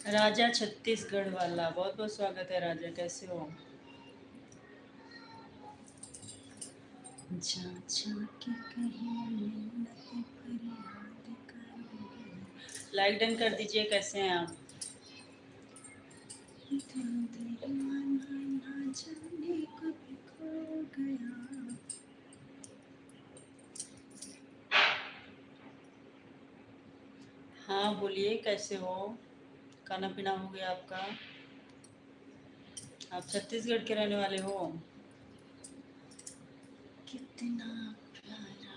राजा छत्तीसगढ़ वाला, बहुत बहुत स्वागत है राजा, कैसे हो? लाइक डन कर दीजिए, कैसे हैं आप? हाँ बोलिए, कैसे हो? खाना पीना हो गया आपका? आप छत्तीसगढ़ के रहने वाले हो? कितना प्यारा।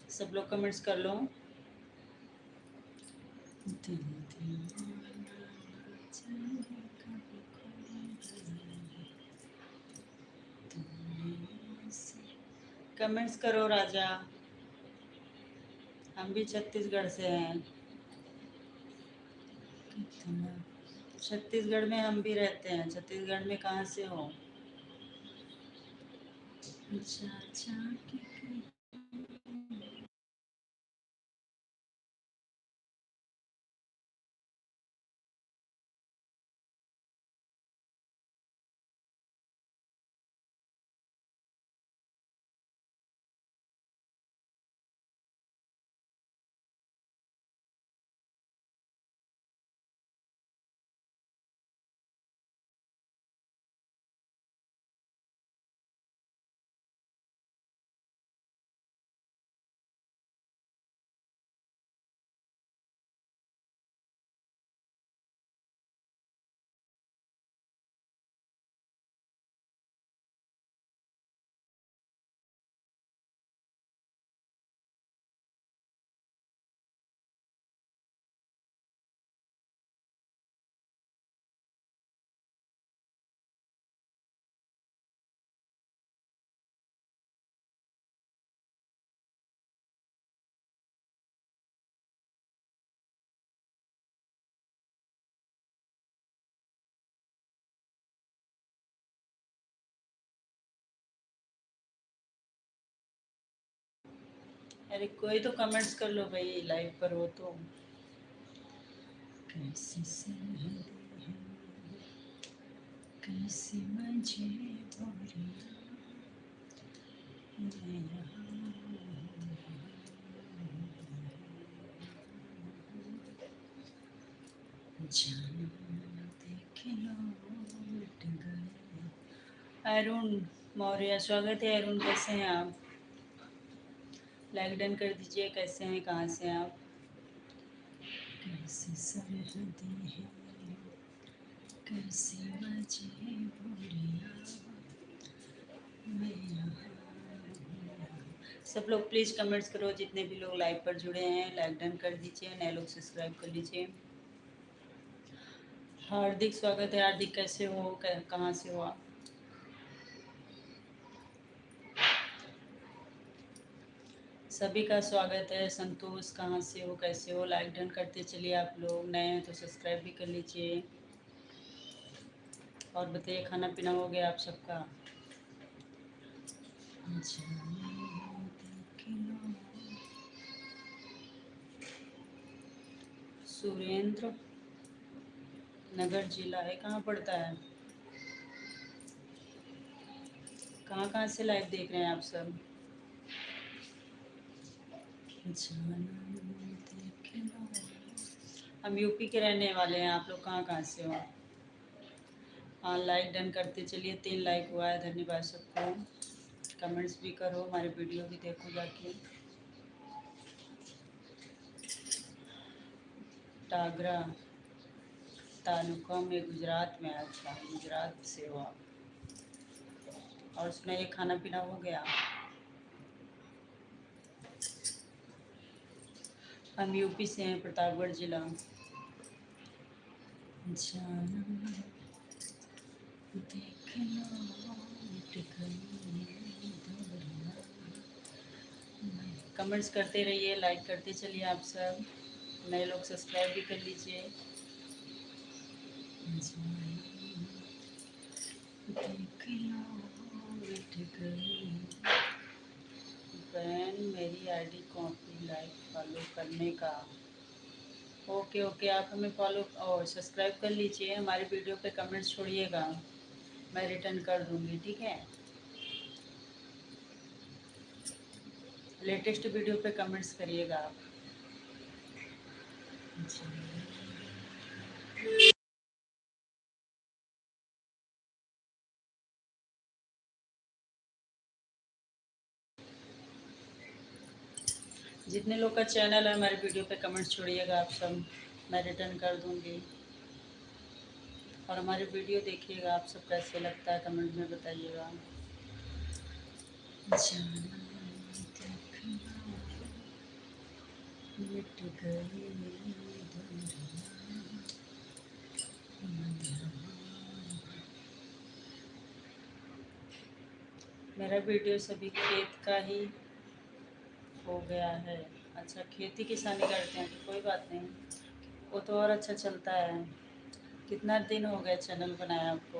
सब लोग कमेंट्स कर लो। कमेंट्स करो राजा। हम भी छत्तीसगढ़ से हैं। छत्तीसगढ़ में हम भी रहते हैं। छत्तीसगढ़ में कहाँ से हो? अरे कोई तो कमेंट्स कर लो भाई, लाइव पर हो तो। कैसी सरहदें हैं, कैसी मजबूरियां, मैं जाना देख लौट गए। अरुण मौर्य, स्वागत है अरुण, कैसे हैं आप? लाइक डन कर दीजिए। कैसे हैं, कहाँ से हैं आप? कैसी सरहदें हैं, कैसी मजबूरियां, मैं यहाँ हूँ। सब लोग प्लीज़ कमेंट्स करो, जितने भी लोग लाइव पर जुड़े हैं लाइक डन कर दीजिए, नए लोग सब्सक्राइब कर लीजिए। हार्दिक स्वागत है। हार्दिक, कैसे हो, कहाँ से हो आप? सभी का स्वागत है। संतोष, कहाँ से हो, कैसे हो? लाइक डन करते चलिए। आप लोग नए हैं तो सब्सक्राइब भी कर लीजिए। और बताइए, खाना पीना हो गया आप सबका? सुरेंद्र नगर जिला है, कहाँ पड़ता है? कहाँ कहाँ से लाइव देख रहे हैं आप सब? हम यूपी के रहने वाले हैं। आप लोग कहाँ कहाँ से हो? हाँ, लाइक डन करते चलिए। 3 लाइक हुआ है, धन्यवाद सबको। कमेंट्स भी करो, हमारे वीडियो भी देखो जाके। टागरा तालुका में गुजरात में। अच्छा, गुजरात से हो आप। और सुनाइए, खाना पीना हो गया? हम यूपी से हैं, प्रतापगढ़ जिला। कमेंट्स करते रहिए, लाइक करते चलिए आप सब। नए लोग सब्सक्राइब भी कर लीजिए। बहन, मेरी आईडी कॉपी लाइक फॉलो करने का। ओके ओके, आप हमें फॉलो और सब्सक्राइब कर लीजिए। हमारे वीडियो पे कमेंट्स छोड़िएगा, मैं रिटर्न कर दूँगी, ठीक है? लेटेस्ट वीडियो पे कमेंट्स करिएगा आप। जितने लोग का चैनल है, हमारे वीडियो पे कमेंट्स छोड़िएगा आप सब, मैं रिटर्न कर दूँगी। और हमारे वीडियो देखिएगा, आप सब कैसे लगता है कमेंट में बताइएगा। मेरा वीडियो सभी खेत का ही हो गया है। अच्छा, खेती किसानी करते हैं तो कोई बात नहीं, वो तो और अच्छा चलता है। कितना दिन हो गया चैनल बनाया आपको?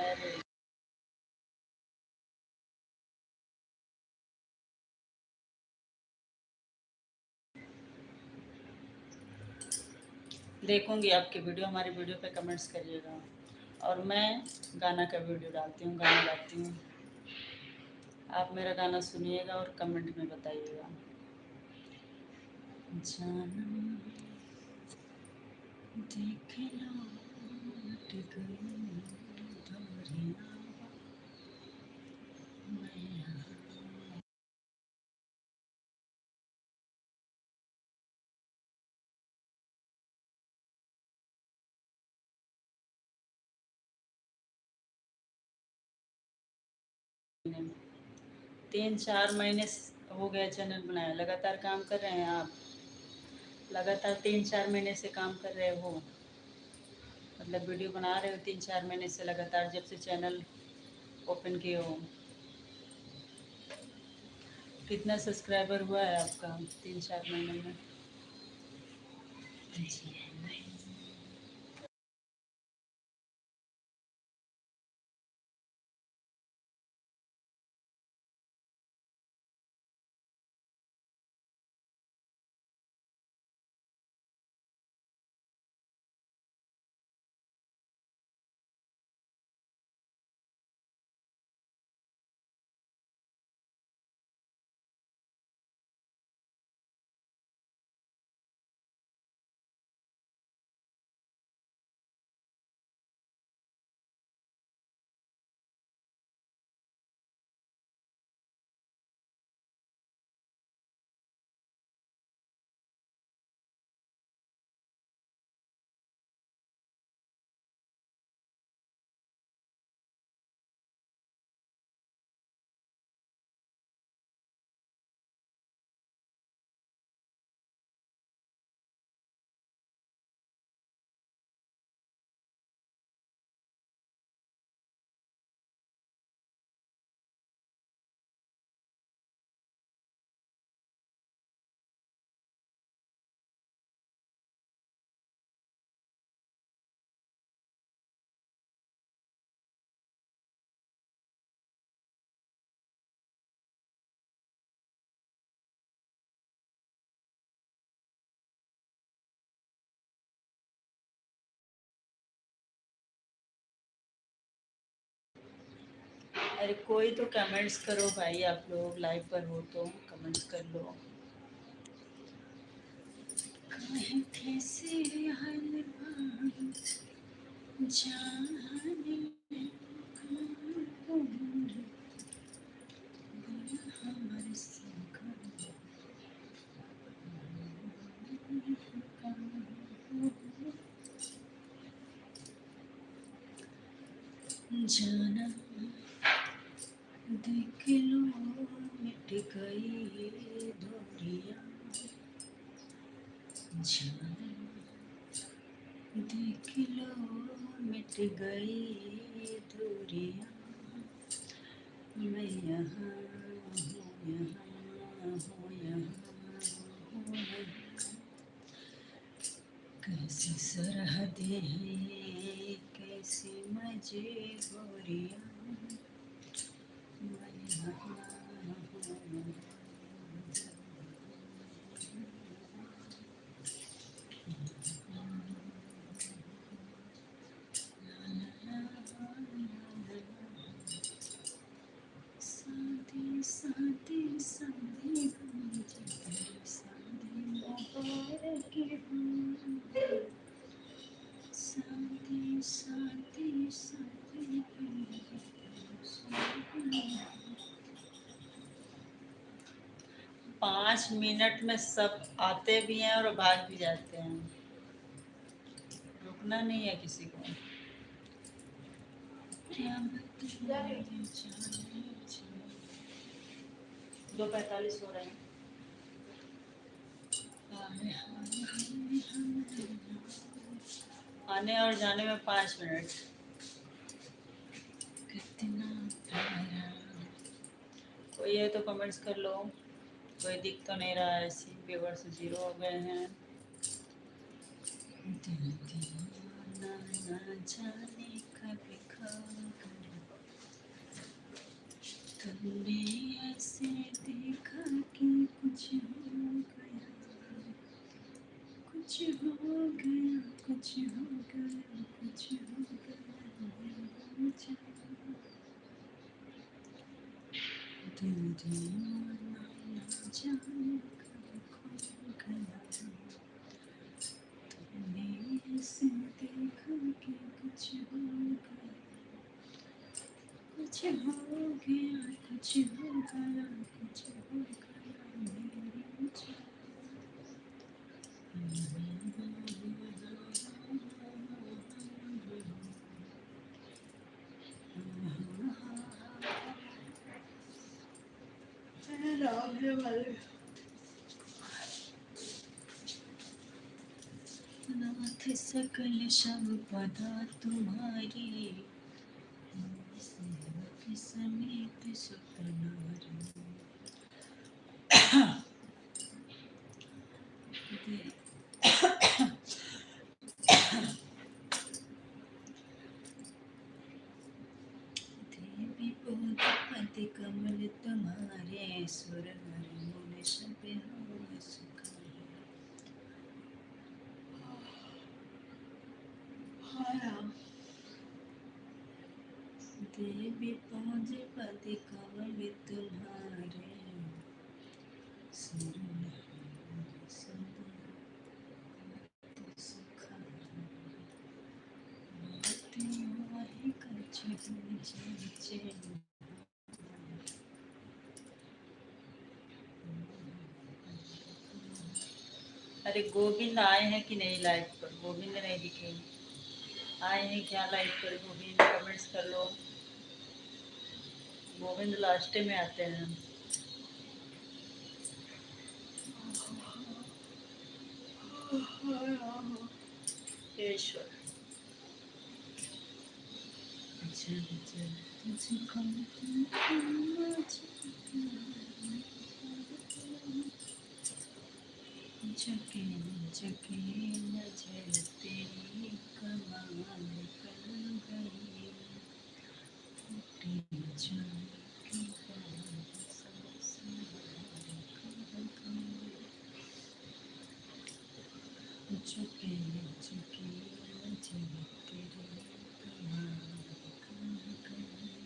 अरे, देखूंगी आपकी वीडियो, हमारी वीडियो पे कमेंट्स करिएगा। और मैं गाना का वीडियो डालती हूँ, गाना गाती हूँ। आप मेरा गाना सुनिएगा और कमेंट में बताइएगा। जानम देख लौट गई दूरियां, मैं यहाँ। तीन चार महीने हो गए चैनल बनाया। लगातार काम कर रहे हैं आप? लगातार 3-4 महीने से काम कर रहे हो, मतलब वीडियो बना रहे हो 3-4 महीने से लगातार, जब से चैनल ओपन किए हो? कितना सब्सक्राइबर हुआ है आपका 3-4 महीने में? जी। अरे कोई तो कमेंट्स करो भाई, आप लोग लाइव पर हो तो कमेंट्स कर लो। काहे कैसे हाल जाने हमर संग जाना देख लो मिट गई दूरियां, जाना देख लो मिट गई दूरियां, मैं यहाँ हूँ, यहाँ हूँ, यहाँ हूँ, कैसी सरहदें हैं, कैसी मजबूरियां, मैं यहाँ हूँ। साथी साथी साथी साथी मुबारक हो, साथी साथी साथी। 5 मिनट में सब आते भी हैं और भाग भी जाते हैं, रुकना नहीं है किसी को। क्या बताएं, 2:45 हो रहे हैं। आने और जाने में 5 मिनट। कितना प्यारा, कोई है तो कमेंट्स कर लो। कोई दिख तो नहीं रहा है, सी व्यूअर्स 0 हो गए हैं। दिल दीवाना ना जाने कब खाकर, तुमने ऐसे देखा कि कुछ हो गया, कुछ हो गया, कुछ हो गया, कुछ हो गया। दिल दीवाना ना जाने कब खो गया, तुमने ऐसे देखा कि कुछ हो गया, कुछ हो गया, कुछ हो गया, कुछ हो गया मेरी जान। नाथ सकल संपदा तुम्हारी, सेवक समेत सुपनारी। देवी बोध पति कमल तुम्हारे, सुर नर मुनि सब हो सुखाए। देवी पहुँच पति कमल तुम्हारे, सुर नर सब सुखाए। मोती वही कछु नीचे। अरे गोविंद आए हैं कि नहीं लाइव पर? गोविंद नहीं दिखे, आए हैं क्या लाइव पर? गोविंद कमेंट्स कर लो। गोविंद लास्ट में आते हैं। ईश्वर जब जब तुझको झुके झुके नजर तेरी कमाल कर गई, टूटी जान की बात सबसे कर गई। झुके झुके नजर तेरी कमाल कर गई,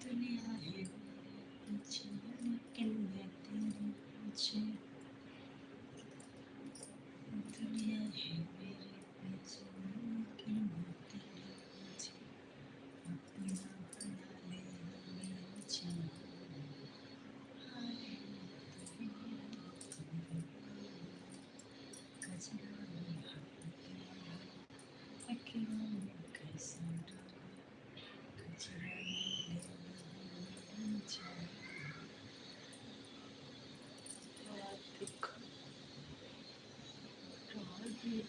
दुनिया है मेरे पीछे लेकिन मैं तेरे पीछे, दुनिया है मेरे पीछे लेकिन मैं तेरे पीछे, अपना बना ले मेरा जान, हाय तेरे कजरा में हाथ तेरा, अकेला में कैसा डाला, कजरा में ले मेरा जान, हाथ दिखा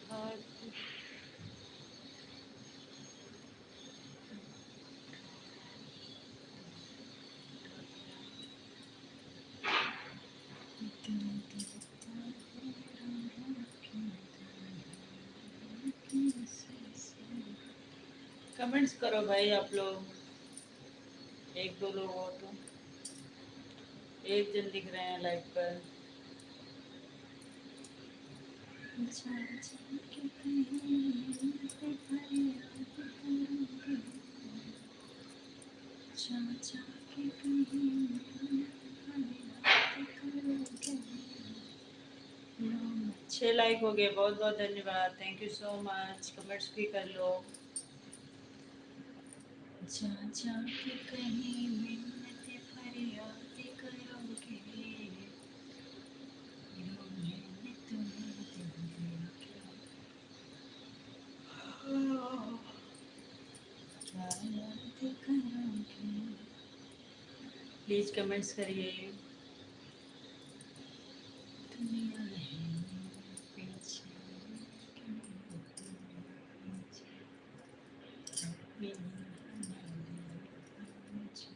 हाथ, कमेंट्स करो भाई आप लोग, एक दो लोग हो तो, एक जन दिख रहे हैं लाइव पर। छः लाइक हो गए, बहुत बहुत धन्यवाद, thank you so much. Comments भी कर लो। जा जा के कहीं मिन्नतें फरियाद करोगे, यूं मैंने तुम्हें दिल दिया क्या याद करोगे। प्लीज कमेंट्स करिए। दुनिया है मेरे पीछे लेकिन मैं तेरे पीछे, अपना बना ले मुझे,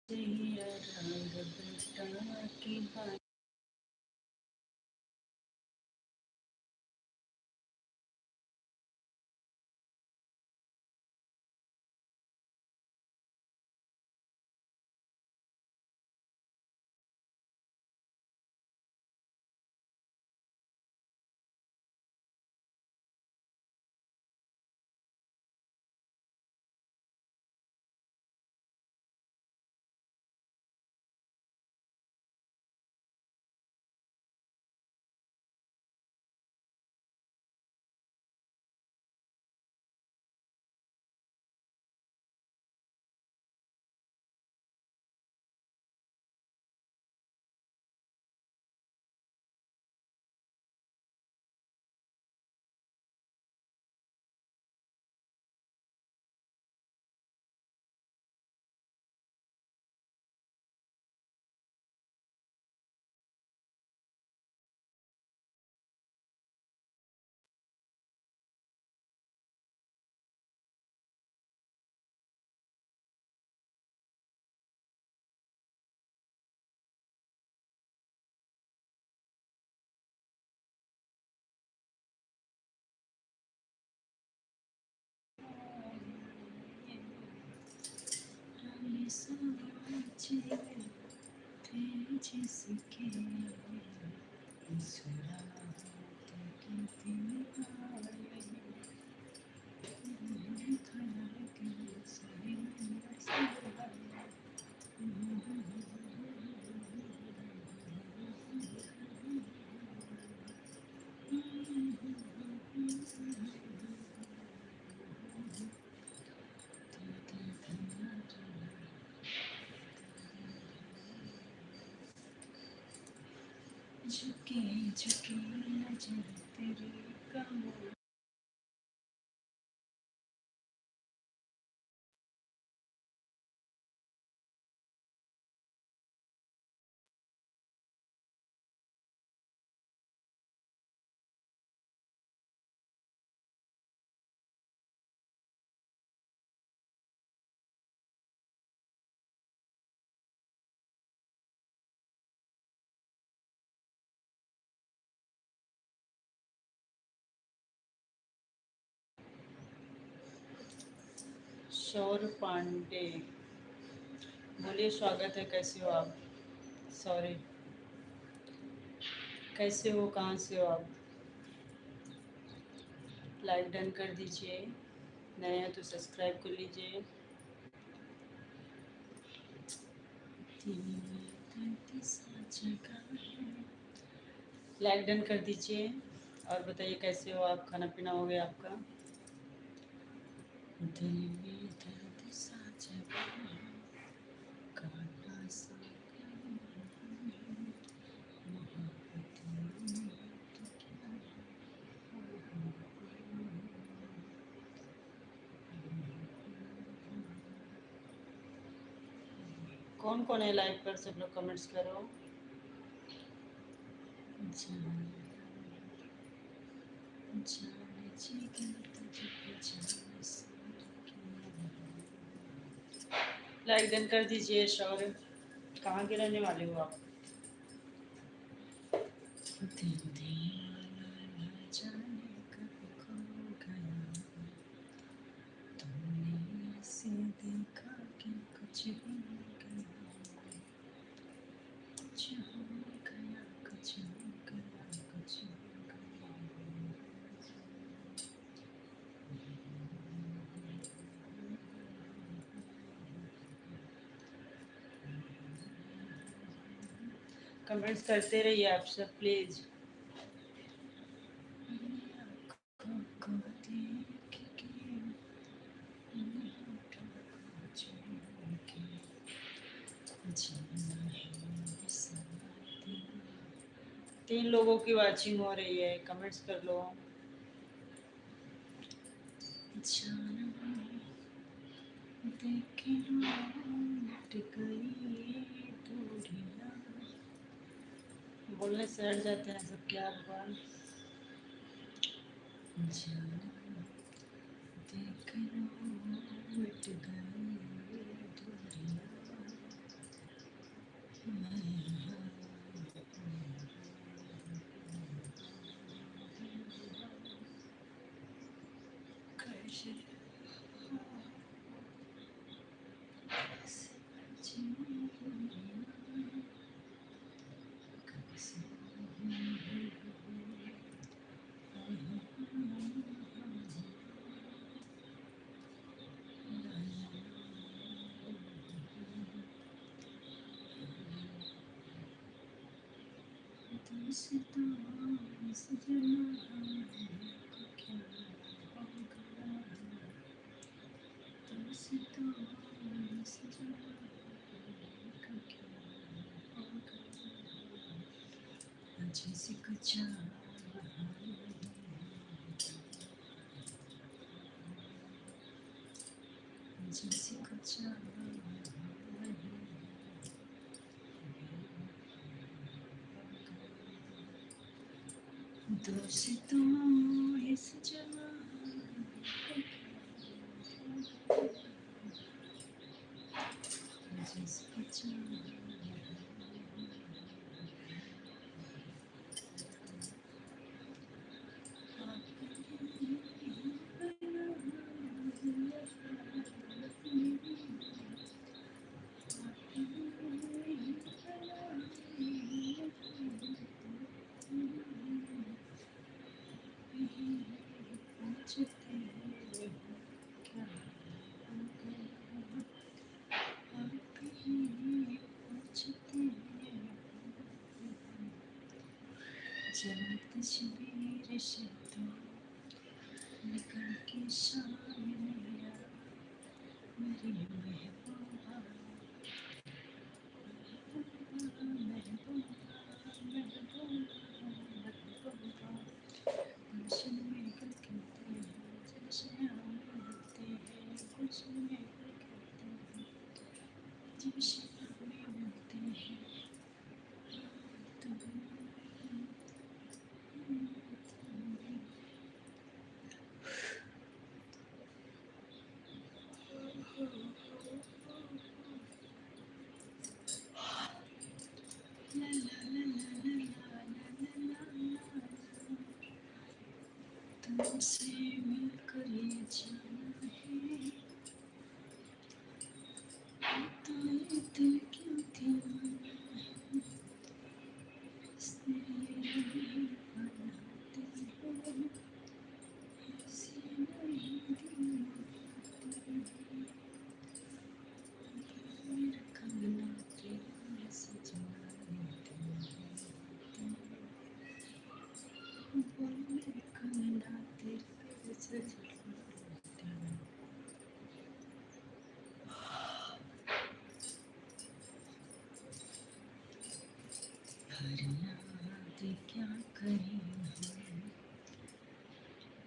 जिया रंग बिरंगा की बात। जिसके मुस्कुराहट के दिन आए, खड़ा के सही मुस्कुराए। झुके झुके नजर तेरे कमर, शौर पांडे, बोलिए स्वागत है, कैसे हो आप। सॉरी, कैसे हो, कहाँ से हो आप। लाइक डन कर दीजिए। नए हैं तो सब्सक्राइब कर लीजिए। लाइक डन कर दीजिए और बताइए कैसे हो आप, खाना पीना हो गया आपका? दिल में दर्द सा जगा काटा सा कौन कौन है लाइव पर, सब लोग कमेंट्स करो। लाइक डन कर दीजिए। शौर्य, कहाँ के रहने वाले हो आप? देखा कि कुछ हो गया, कुछ हो गया, कुछ हो गया। कमेंट्स करते रहिए आप सब प्लीज। तीन लोगों की वाचिंग हो रही है, कमेंट्स कर लो। बोलने से हट जाते हैं सब, क्या भगवान। जैसे कुछ जैसे कुछ दोस्तों इस जैसे कुछ तस्वीर से तो निकल के सामने मेरी महबूबा गुलशन में गल कहते हैं, जैसे हम मिलते हैं गुलशन में गल कहते हैं, जैसे हम मिलते हैं।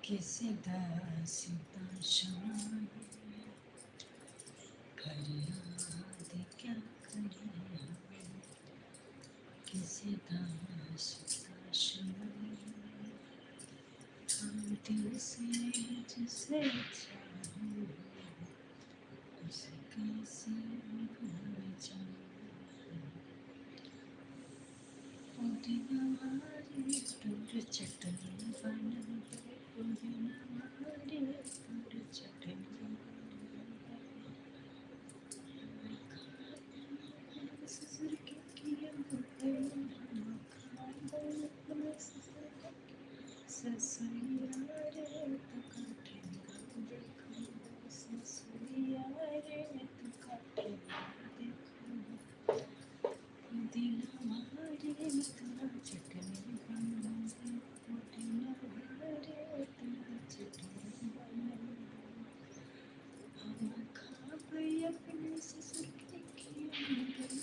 किसी दास का सुनाए फरियाद क्या करें हम, किसी दास का सुनाए हम दिल से जिसे चाहे उसे कैसे भूल जाए। ओ दिन हमारे दूर चटनी बन गए, ओ दिन हमारे दूर चटनी बन गए। ससुर के किया गए हम खा गए अपने ससुर के, ससुरिया रे तो काटे देखो, ससुरिया रे तो काटे देखो, दिन हमारे इतना चटनी बन गए, दिन हमारे इतना चटनी बन गए। हम खा गए अपने ससुर के किया गए,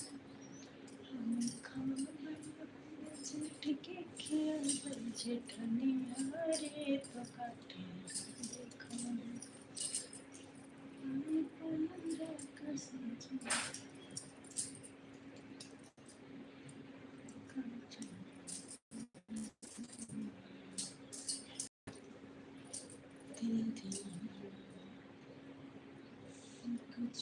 हम खा गए अपने जेठ के किया गए, जेठनिया रे तो काटे देखो, पंद्रह का सजना धीरे धीरे कुछ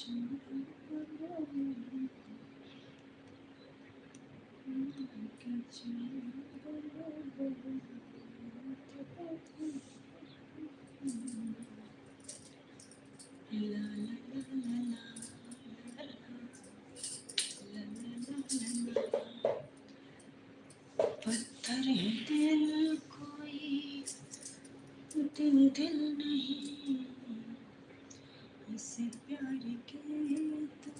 पत्थर है दिल कोई दिल नहीं, इसे प्यार के तो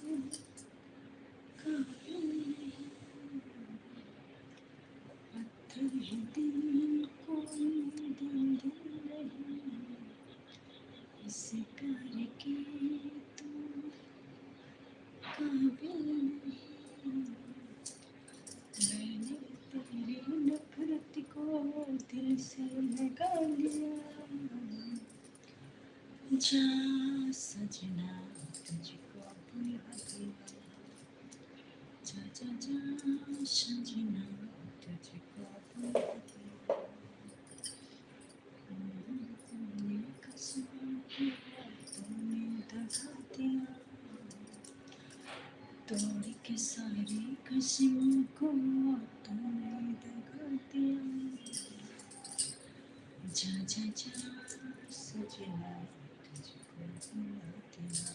काबिल नहीं। पत्थर है दिल कोई दिल नहीं, इसे प्यार के तो काबिल नहीं। मैंने तेरी नफरत को दिल से लगा लिया, जा सजना तुझको भुला दिया, जा जा जा सजना तुझको भुला दिया। तुमने कसम किया तुमने दगा दिया, तोड़ के सारी कसम को तुमने दगा दिया, जा जा जा सजना तुझको भुला दिया,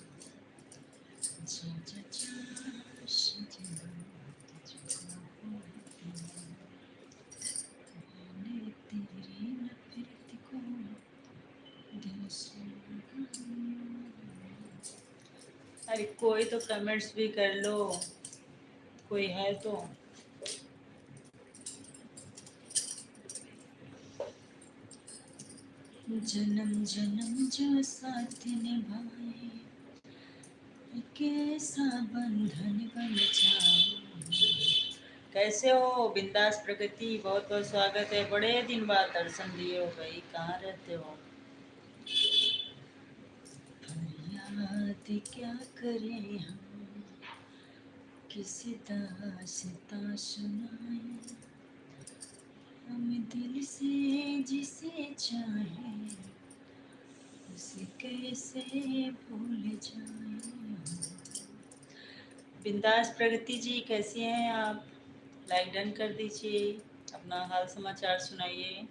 जा जा जा सजना तुझको भुला दिया। मैंने तेरी नफरत को दिल से लगा लिया। अरे कोई तो कमेंट्स भी कर लो, कोई है तो। जन्म जन्म जो साथ निभाए, कैसा बंधन बन जाए। कैसे हो बिंदास प्रगति, बहुत बहुत स्वागत है। बड़े दिन बाद दर्शन दिए हो भाई, कहाँ रहते हो? फरियाद क्या करें हम, किसी दास्तां सुनाए, हम दिल से जिसे चाहे उसे कैसे भूल जाए। बिंदास प्रगति जी कैसी हैं आप? लाइक डन कर दीजिए, अपना हाल समाचार सुनाइए।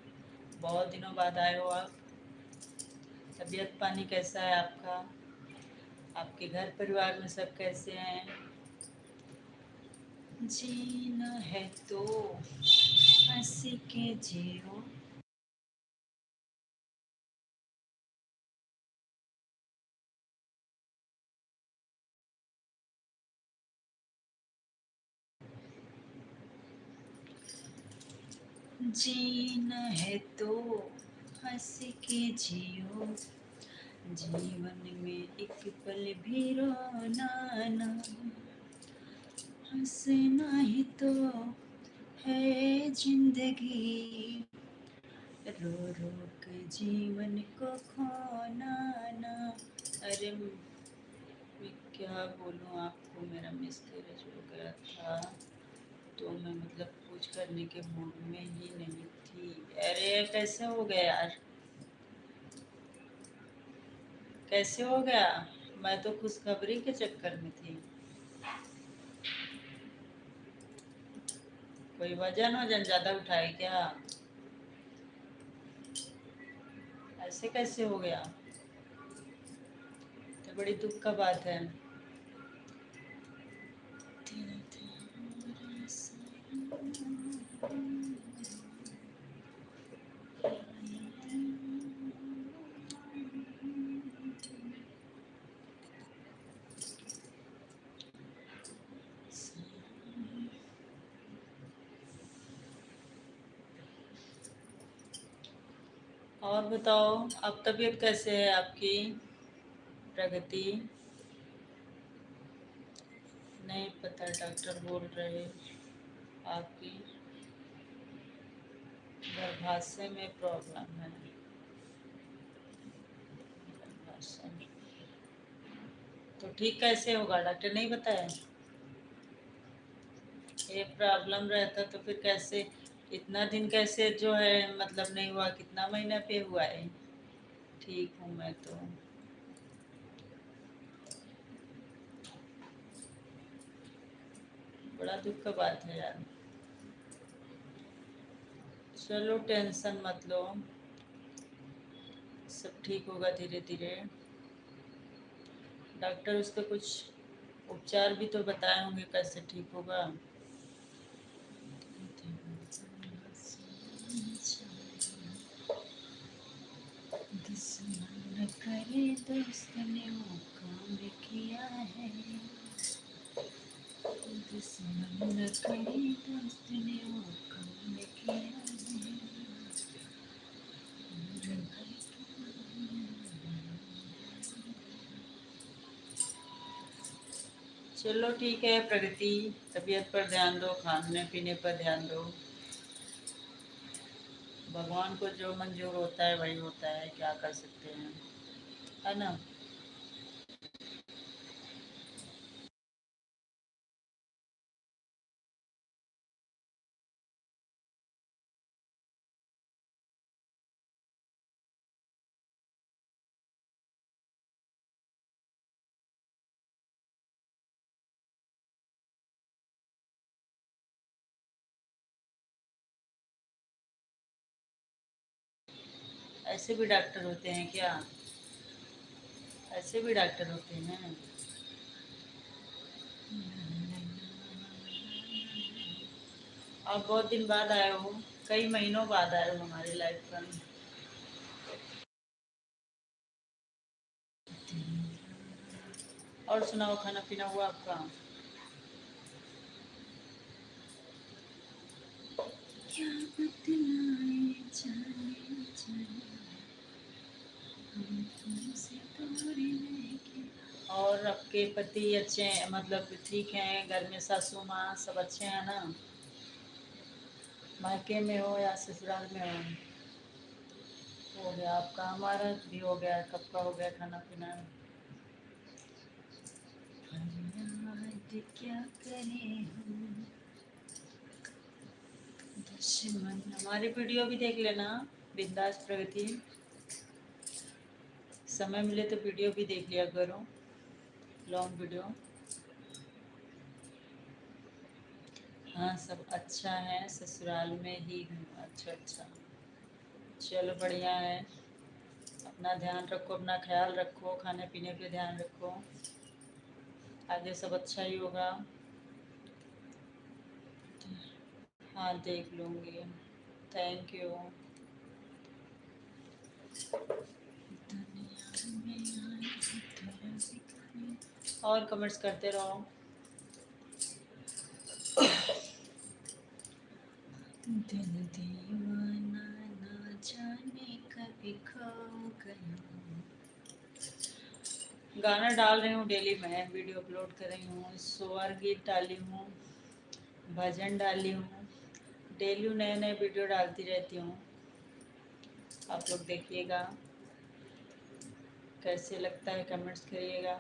बहुत दिनों बाद आए हो आप। तबीयत पानी कैसा है आपका? आपके घर परिवार में सब कैसे हैं? जीना है तो हंस के जियो, जीना है तो हंस के जियो, जीवन में एक पल भी रोना ना, हंसना ही तो है जिंदगी, रो रो के जीवन को खोना ना। अरे मैं क्या बोलूँ आपको, मेरा मिसकैरेज हो गया था तो मैं मतलब कुछ करने के मूड में ही नहीं थी। अरे कैसे हो गया यार, कैसे हो गया? मैं तो खुशखबरी के चक्कर में थी। कोई वजन वजन ज़्यादा उठाए क्या? ऐसे कैसे हो गया? तो बड़ी दुख का बात है। और बताओ, अब तबीयत कैसे है आपकी? प्रगति? नहीं पता, डॉक्टर बोल रहे आपकी गर्भाशय में प्रॉब्लम है। गर्भाशय में तो ठीक कैसे होगा, डॉक्टर नहीं बताया? ये प्रॉब्लम रहता तो फिर कैसे इतना दिन कैसे जो है मतलब नहीं हुआ, कितना महीना पे हुआ है? ठीक हूँ मैं तो। बड़ा दुख का बात है यार। चलो टेंशन मत लो, सब ठीक होगा धीरे धीरे। डॉक्टर उसका कुछ उपचार भी तो बताए होंगे कैसे ठीक होगा। दुश्मन करे दोस्त ने वो काम किया है। दुश्मन करे दोस्त ने वो काम किया है। चलो ठीक है प्रगति, तबीयत पर ध्यान दो, खाने पीने पर ध्यान दो। भगवान को जो मंजूर होता है वही होता है, क्या कर सकते हैं, है ना। ऐसे भी डॉक्टर होते हैं क्या? ऐसे भी डॉक्टर होते हैं? आप बहुत दिन बाद आए हो, कई महीनों बाद आए हो हमारी लाइफ में। और सुनाओ, खाना पीना हुआ आपका? क्या बतलाए जाने जाने, हम तुमसे दूर नहीं के। और आपके पति अच्छे हैं, मतलब ठीक हैं? घर में सासू माँ सब अच्छे हैं ना? मायके में हो या ससुराल में हो? हो गया आपका, हमारा भी हो गया। कब का हो गया खाना पीना? फरियाद क्या करें हम दुश्मन। हमारी वीडियो भी देख लेना, बिंदास प्रगति। समय मिले तो वीडियो भी देख लिया करो, लॉन्ग वीडियो। हाँ सब अच्छा है, ससुराल में ही हूँ। अच्छा अच्छा, चलो बढ़िया है। अपना ध्यान रखो, अपना ख्याल रखो, खाने पीने पे ध्यान रखो, आगे सब अच्छा ही होगा। हाँ देख लूँगी, थैंक यू। और कमेंट्स करते रहो। दिल दीवाना ना जाने कभी खो गया। गाना डाल रही हूँ डेली, मैं वीडियो अपलोड कर रही हूँ, स्वर गीत डाली हूँ, भजन डाली हूँ, डेली नए नए वीडियो डालती रहती हूँ। आप लोग देखिएगा, कैसे लगता है कमेंट्स करिएगा।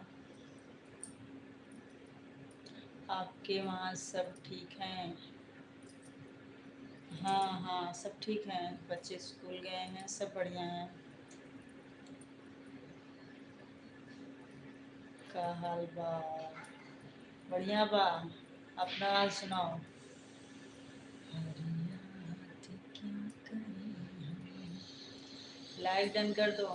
आपके वहाँ सब ठीक हैं? हाँ हाँ, सब ठीक हैं, बच्चे स्कूल गए हैं, सब बढ़िया हैं। का हाल बा? बढ़िया बा। अपना हाल सुनाओ। लाइक डन कर दो।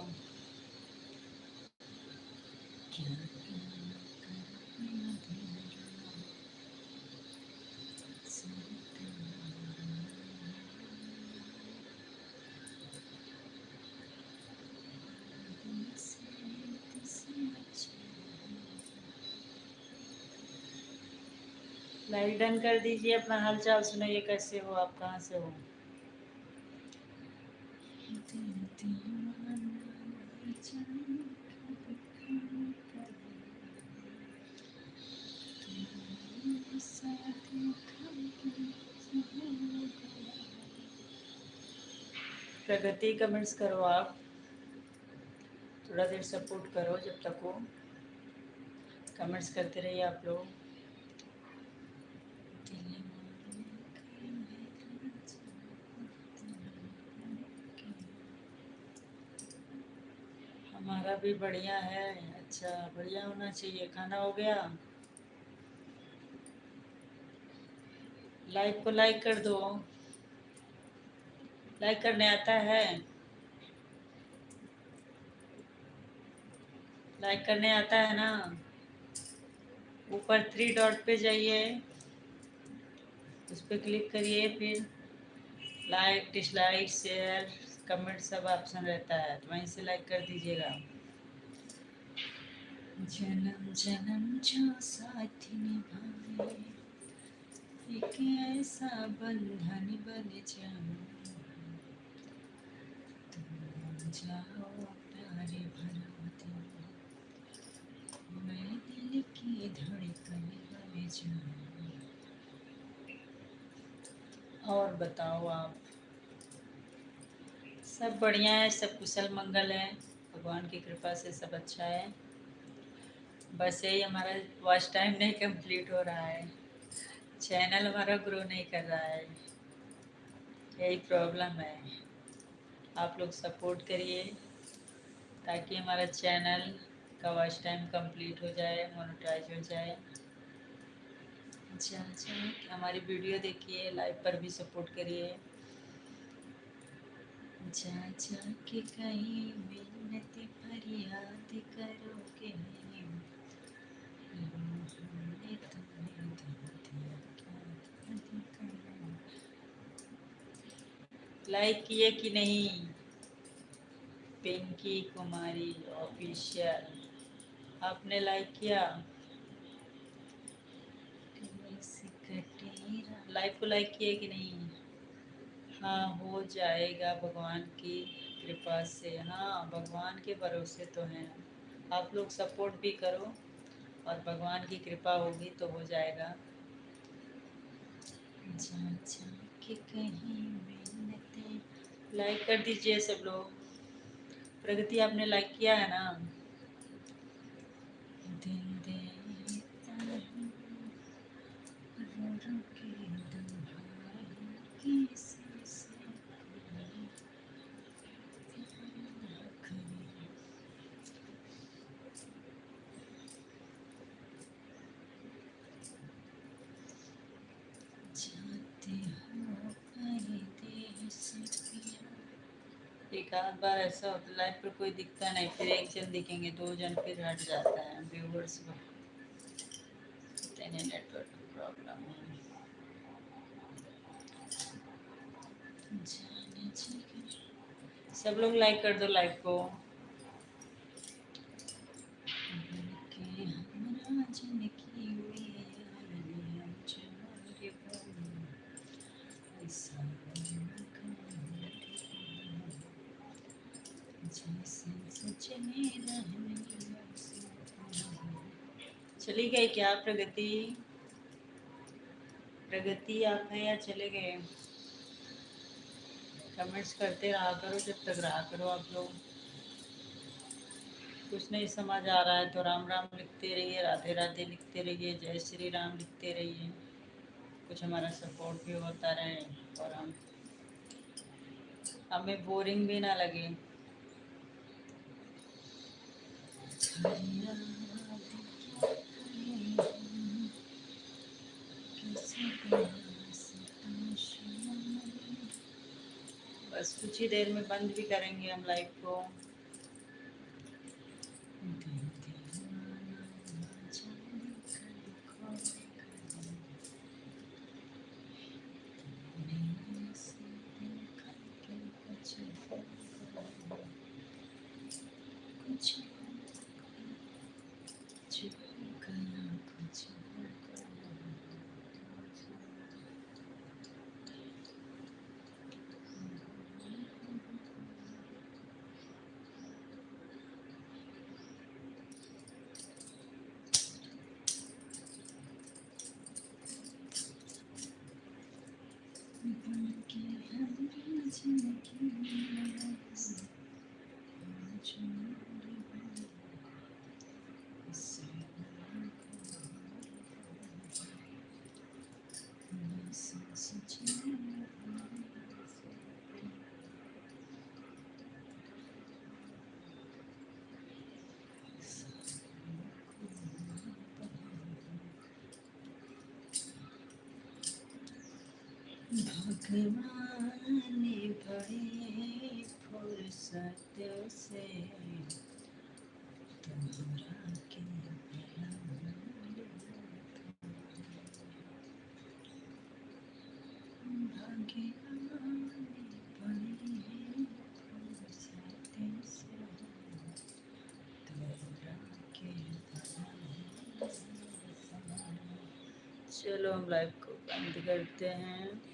लाइक डन कर दीजिए, अपना हाल चाल सुनाइए, कैसे हो आप, कहाँ से हो? प्रगति कमेंट्स करो आप, थोड़ा देर सपोर्ट करो जब तक हो, कमेंट्स करते रहिए आप लोग। हमारा भी बढ़िया है। अच्छा, बढ़िया होना चाहिए। खाना हो गया? लाइक को लाइक कर दो। लाइक करने आता है? लाइक करने आता है ना? ऊपर 3 डॉट पे जाइए, उस पर क्लिक करिए, फिर लाइक, डिसलाइक, शेयर, कमेंट सब ऑप्शन रहता है, तो वहीं से लाइक कर दीजिएगा। जन्म जन्म जो साथ निभाए, एक ऐसा बंधन बन जाओ, तुम जाओ प्यारे भरा दिन, मैं दिल की धड़कन बन जाऊं। और बताओ आप? सब बढ़िया है, सब कुशल मंगल है, भगवान की कृपा से सब अच्छा है। बस यही हमारा वॉच टाइम नहीं कंप्लीट हो रहा है, चैनल हमारा ग्रो नहीं कर रहा है, यही प्रॉब्लम है। आप लोग सपोर्ट करिए ताकि हमारा चैनल का वॉच टाइम कंप्लीट हो जाए, मोनेटाइज हो जाए। अच्छा अच्छा, हमारी वीडियो देखिए, लाइव पर भी सपोर्ट करिए। जा जा के कहीं मिन्नत फरियाद करोगे, लाइक किए कि नहीं? पिंकी कुमारी ऑफिशियल, आपने लाइक किया? लाइक को लाइक किए कि नहीं? हाँ, हो जाएगा भगवान की कृपा से। हाँ, भगवान के भरोसे तो हैं। आप लोग सपोर्ट भी करो और भगवान की कृपा होगी तो हो जाएगा। जा जा के कहीं मिन्नतें, लाइक कर दीजिए सब लोग। प्रगति, आपने लाइक किया है ना? दिल देता हूँ, रो रो के दुहाई, किसी से कोई ना करे। जाते हो परदेस पिया। एक आध बार ऐसा होता है लाइफ पर कोई दिखता नहीं, फिर एक जन दिखेंगे, 2 जन, फिर हट जाता है व्यूवर्स। नेटवर्क प्रॉब्लम है। सब लोग लाइक कर दो लाइक को। चली गई क्या प्रगति? प्रगति आप है या चले गए? कमेंट्स करते रहा करो जब तक रहा करो आप लोग। कुछ नहीं समझ आ रहा है तो राम राम लिखते रहिए, राधे राधे लिखते रहिए, जय श्री राम लिखते रहिए। कुछ हमारा सपोर्ट भी होता रहे और हमें बोरिंग भी ना लगे। बस कुछ ही देर में बंद भी करेंगे हम लाइव को। भगवान ने बड़ी फुर्सत से तुम्हारा के चलो हम लाइव को बंद करते हैं।